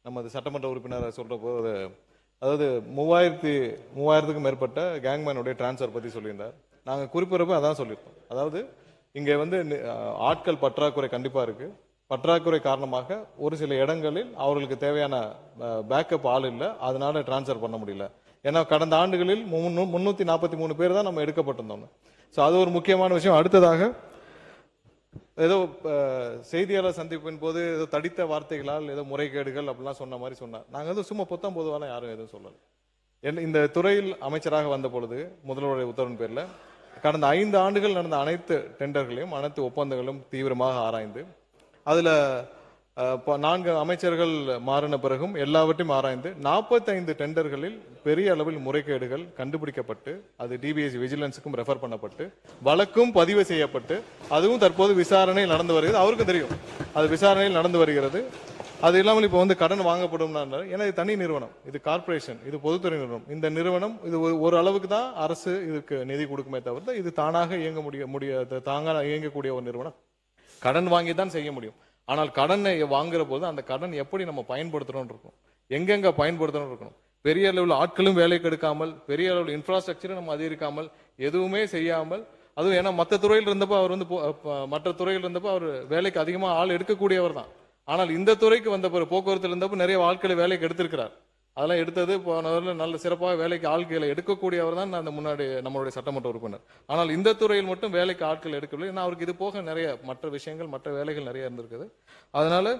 நமது சட்டமன்ற உறுப்பினர் சொல்ற போது, அதாவது 3000க்கும் மேற்பட்ட கேங்மேனுடைய டிரான்ஸ்ஃபர் பத்தி சொல்லியிருந்தார். நாங்க குறிப்பிடறப்ப அதான் சொல்லியிருக்கோம். அதாவது இங்க வந்து ஆட்கள் பற்றாக்குறை கண்டிப்பா இருக்கு. பற்றாக்குறை காரணமாக ஒரு சில இடங்களில் அவர்களுக்கு தேவையான பேக்கப் ஆள் இல்லை, அதனால டிரான்ஸ்ஃபர் பண்ண முடியல. ஏன்னா கடந்த ஆண்டுகளில் 343 பேர் தான் நம்ம எடுக்கப்பட்டிருந்தோம். ஸோ அது ஒரு முக்கியமான விஷயம். அடுத்ததாக ஏதோ செய்தியாளர் சந்திப்பின் போது ஏதோ தடித்த வார்த்தைகளால் ஏதோ முறைகேடுகள் அப்படிலாம் சொன்ன மாதிரி சொன்னார். நாங்கள் வந்து சும்மா பொத்தாம் பொதுவாலாம் யாரும் எதுவும் சொல்லலை. இந்த துறையில் அமைச்சராக வந்த பொழுது முதல்வருடைய உத்தரவின் பேரில் கடந்த 5 ஆண்டுகள் நடந்த அனைத்து டெண்டர்களையும் அனைத்து ஒப்பந்தங்களும் தீவிரமாக ஆராய்ந்து அதுல 4 அமைச்சர்கள் மாறின பிறகும் எல்லாவற்றையும் ஆராய்ந்து 45 டெண்டர்களில் பெரிய அளவில் முறைகேடுகள் கண்டுபிடிக்கப்பட்டு அது டிபிஎஸ்சி விஜிலன்ஸுக்கும் ரெஃபர் பண்ணப்பட்டு வழக்கும் பதிவு செய்யப்பட்டு அதுவும் தற்போது விசாரணை நடந்து வருகிறது. அவருக்கும் தெரியும் அது விசாரணையில் நடந்து வருகிறது. அது இல்லாமல் இப்போ வந்து கடன் வாங்கப்படும். ஏன்னா இது தனி நிறுவனம், இது கார்பரேஷன், இது பொதுத்துறை நிறுவனம். இந்த நிறுவனம் இது ஒரு அளவுக்கு தான் அரசு இதுக்கு நிதி கொடுக்குமே தவிர இது தானாக இயங்க முடியாது. தாங்க இயங்கக்கூடிய ஒரு நிறுவனம் கடன் வாங்கி தான் செய்ய முடியும். ஆனால் கடனை வாங்குற போது அந்த கடன் எப்படி நம்ம பயன்படுத்துறோம் இருக்கும், எங்கெங்க பயன்படுத்தணும் இருக்கணும். பெரிய அளவில் ஆட்களும் வேலைக்கு எடுக்காமல், பெரிய அளவில் இன்ஃப்ராஸ்ட்ரக்சரும் நம்ம அதிகரிக்காமல், எதுவுமே செய்யாமல், அதுவும் ஏன்னா மற்ற துறையில் இருந்தப்போ அவர் வந்து மற்ற துறையில் இருந்தப்போ அவர் வேலைக்கு அதிகமாக ஆள் எடுக்கக்கூடியவர் தான். ஆனால் இந்த துறைக்கு வந்த பிறகு போக்குவரத்தில் இருந்தப்போ நிறைய ஆட்களை வேலைக்கு எடுத்திருக்கிறார். அதெல்லாம் எடுத்தது போனவர்கள் நல்ல சிறப்பாக வேலைக்கு ஆட்களை எடுக்கக்கூடியவர் தான் அந்த முன்னாடி நம்மளுடைய சட்டமன்ற உறுப்பினர். ஆனால் இந்த துறையில் மட்டும் வேலைக்கு ஆட்கள் எடுக்கவில்லை. ஏன்னா அவருக்கு இது போக நிறைய மற்ற விஷயங்கள் மற்ற வேலைகள் நிறைய இருந்திருக்குது. அதனால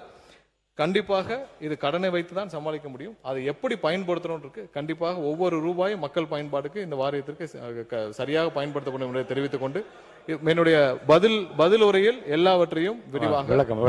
கண்டிப்பாக இது கடனை வைத்து தான் சமாளிக்க முடியும். அதை எப்படி பயன்படுத்தணும் இருக்கு. கண்டிப்பாக ஒவ்வொரு ரூபாயும் மக்கள் பயன்பாட்டுக்கு இந்த வாரியத்திற்கு சரியாக பயன்படுத்தப்படும் என்பதை தெரிவித்துக் கொண்டு என்னுடைய பதில் உரையில் எல்லாவற்றையும் விரிவாக விளக்கம்